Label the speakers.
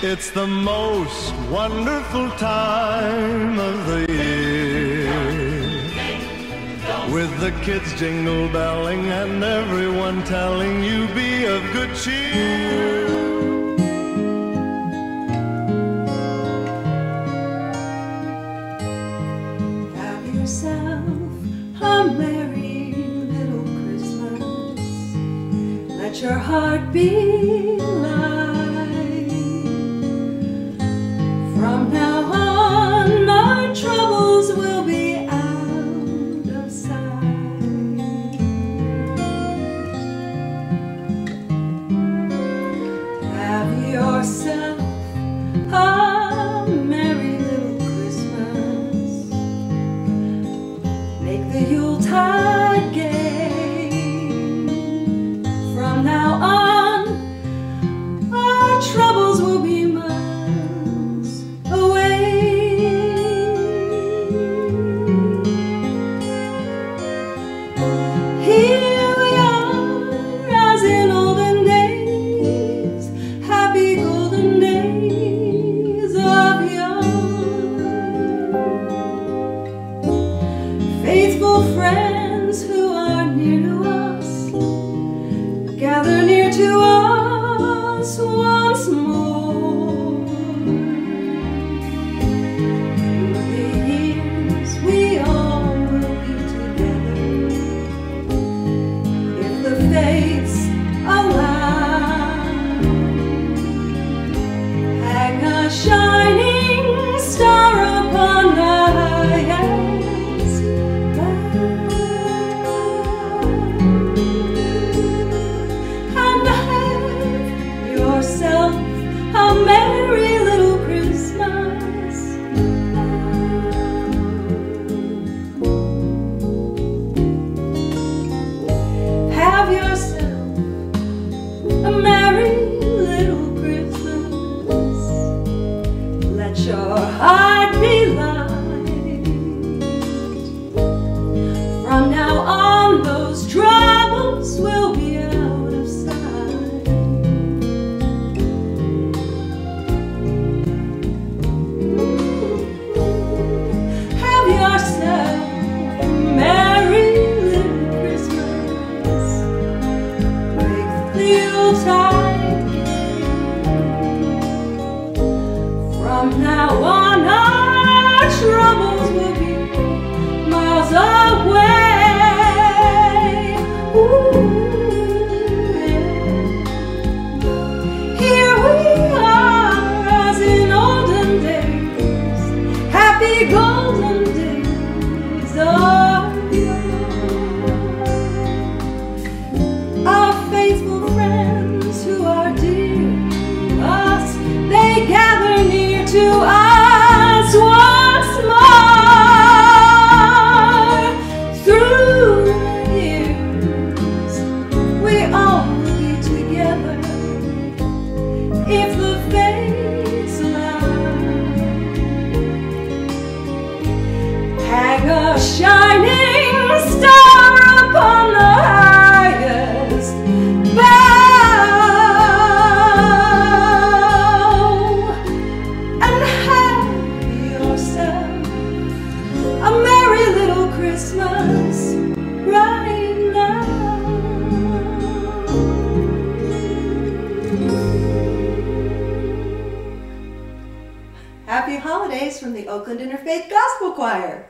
Speaker 1: It's the most wonderful time of the year, with the kids jingle belling and everyone telling you be of good cheer.
Speaker 2: Have yourself a merry little Christmas. Let your heart be light. From now on, our troubles will be out of sight. Have yourself a merry little Christmas. Make the Yuletide gay. From now on, our troubles will be miles away. Here we are, as in olden days, happy golden days of yore. Faithful friends who are near to us, gather near to us once more. Through the years we all will be together, if the fates allow. Hang a shining star upon the highest bough, and have yourself a merry little Christmas now. Have yourself a merry little Christmas. Let your heart be light. From now on, those troubles will be out of sight. Have yourself a merry little Christmas. Make the Yuletide gay. From now on, our troubles will be miles away. Ooh, yeah. Here we are, as in olden days, happy golden days of yore. Our faithful friends who are dear to us, they gather near to us once more. Through the years, we all will be together, if the fates allow. Hang a shining star upon the highest bough, and have yourself a merry little Christmas right now. Happy holidays from the Oakland Interfaith Gospel Choir.